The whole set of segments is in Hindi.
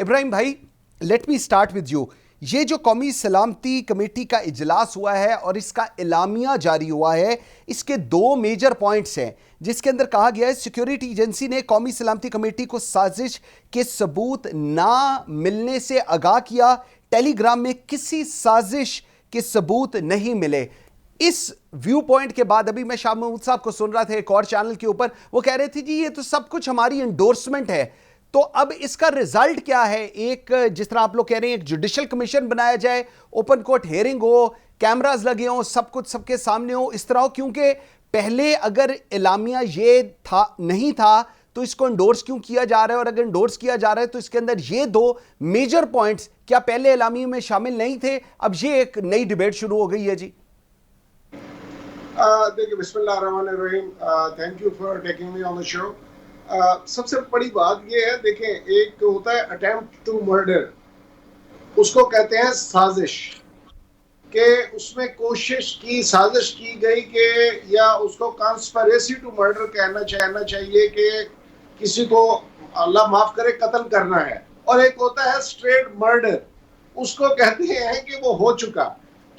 इब्राहिम भाई, let me start with you. ये जो कौमी सलामती कमेटी का इजलास हुआ है और इसका एलामिया जारी हुआ है, इसके दो मेजर पॉइंट्स हैं जिसके अंदर कहा गया है सिक्योरिटी एजेंसी ने कौमी सलामती कमेटी को साजिश के सबूत ना मिलने से आगाह किया। टेलीग्राम में किसी साजिश के सबूत नहीं मिले। इस व्यू पॉइंट के बाद अभी मैं शाह महमूद साहब को सुन रहा था एक और चैनल के ऊपर, वो कह रहे थे जी ये तो सब कुछ हमारी एंडोर्समेंट है। तो अब इसका रिजल्ट क्या है? एक जिस तरह आप लोग कह रहे हैं एक जुडिशियल कमीशन बनाया जाए, ओपन कोर्ट हेयरिंग हो, कैमरास लगे हो, सब कुछ सबके सामने हो, इस तरह हो, क्योंकि पहले अगर एलामिया ये था नहीं था तो इसको एंडोर्स क्यों किया जा रहा है? और अगर एंडोर्स किया जा रहा है तो इसके अंदर ये दो मेजर पॉइंट्स क्या पहले एलामिया में शामिल नहीं थे? अब ये एक नई डिबेट शुरू हो गई है जी। देखिए, बिस्मिल्लाहिर्रहमानिर्रहीम, thank you for taking me on the show. सबसे बड़ी बात ये है, देखें, एक होता है अटेम्प्ट टू मर्डर, उसको कहते हैं साजिश, के उसमें कोशिश की, साजिश की गई कि, या उसको कॉन्स्पिरेसी टू मर्डर कहना चाहिए कि किसी को अल्लाह माफ करे कत्ल करना है। और एक होता है स्ट्रेट मर्डर, उसको कहते हैं कि वो हो चुका।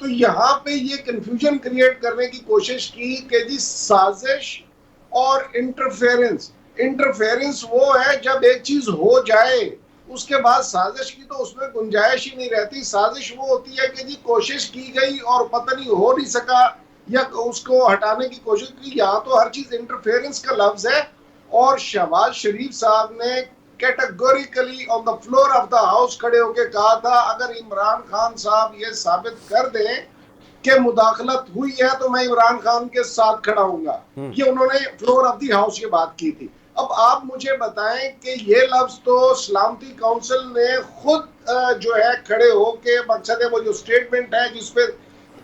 तो यहाँ पे ये कंफ्यूजन क्रिएट करने की कोशिश की कि जी साजिश और इंटरफेरेंस वो है जब एक चीज हो जाए, उसके बाद साजिश की तो उसमें गुंजाइश ही नहीं रहती। साजिश वो होती है कि जी कोशिश की गई और पता नहीं हो नहीं सका या उसको हटाने की कोशिश की। यहाँ तो हर चीज इंटरफेरेंस का लफ्ज है। और शहबाज शरीफ साहब ने categorically on the floor of the house खड़े होकर कहा था, अगर इमरान खान साहब ये साबित कर दें कि मुदाखलत हुई है तो मैं इमरान खान के साथ खड़ा हूंगा। ये उन्होंने फ्लोर ऑफ द हाउस ये बात की थी। अब आप मुझे बताएं कि ये लफ्ज तो सलामती काउंसिल ने खुद जो है खड़े हो के, मकसद है वो जो स्टेटमेंट है जिसपे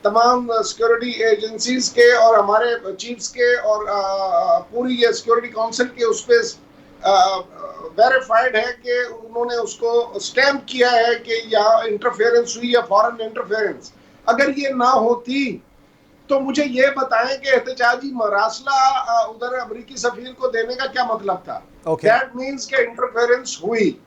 तमाम सिक्योरिटी एजेंसीज के और हमारे चीफ्स के और पूरी ये सिक्योरिटी काउंसिल के उस पर वेरीफाइड है कि उन्होंने उसको स्टैम्प किया है कि यहाँ इंटरफेरेंस हुई है, फॉरेन इंटरफेरेंस। अगर ये ना होती तो मुझे ये बताएं कि एहतजाजी मरासला उधर अमेरिकी सफीर को देने का क्या मतलब था? दैट मींस कि इंटरफेरेंस हुई,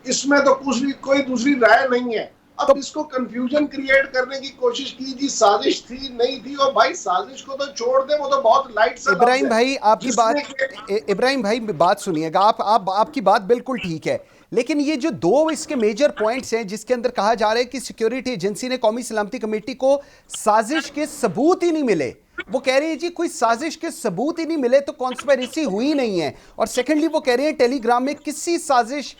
इसमें तो कोई दूसरी राय नहीं है। अब तो इसको कंफ्यूजन क्रिएट करने की कोशिश की जी साजिश थी नहीं थी, और भाई साजिश को तो छोड़ दे, वो तो बहुत लाइट सा। इब्राहिम भाई आपकी बात, इब्राहिम भाई बात सुनिएगा, आपकी बात बिल्कुल ठीक है, लेकिन ये जो दो इसके मेजर पॉइंट्स हैं जिसके अंदर कहा जा रहा है कि सिक्योरिटी एजेंसी ने कौमी सलामती कमेटी को साजिश के सबूत ही नहीं मिले, वो कह रहे हैं जी कोई साजिश के सबूत ही नहीं मिले तो कॉन्स्पिरेसी हुई नहीं है। और सेकेंडली वो कह रहे हैं टेलीग्राम में किसी साजिश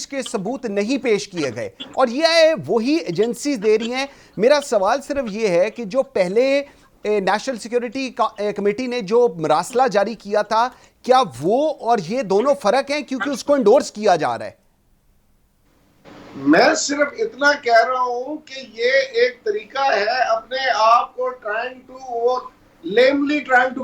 के सबूत नहीं पेश किए गए, और ये वही एजेंसीज दे रही हैं। मेरा सवाल सिर्फ ये है कि जो पहले नेशनल सिक्योरिटी कमेटी ने जो मरासला जारी किया था, क्या वो और ये दोनों फर्क हैं क्योंकि उसको एंडोर्स किया जा रहा है? मैं सिर्फ इतना कह रहा हूं कि ये एक तरीका है अपने आप को trying to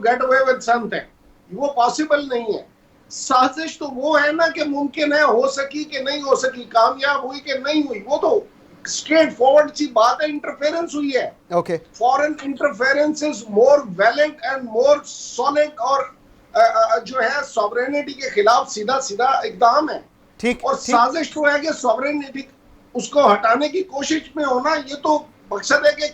get away with something. वो पॉसिबल नहीं है। साजिश तो वो है ना कि मुमकिन है, हो सकी कि नहीं हो सकी, कामयाब हुई कि नहीं हुई, वो तो स्ट्रेट फॉरवर्ड सी बात है। इंटरफेरेंस हुई है, okay. Foreign interference is more valiant and more solid, और जो है सॉवरेनिटी के खिलाफ सीधा सीधा इकदाम है। ठीक। और साजिश तो है कि सॉवरेनिटी उसको हटाने की कोशिश में होना, ये तो मकसद है कि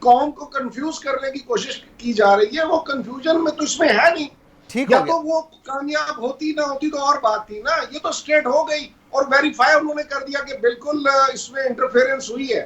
कौम को कंफ्यूज करने की कोशिश की जा रही है। वो कंफ्यूजन में तो इसमें है नहीं। या तो वो कामयाब होती ना होती तो और बात थी ना, ये तो स्ट्रेट हो गई और वेरीफाई उन्होंने कर दिया कि बिल्कुल इसमें इंटरफेरेंस हुई है।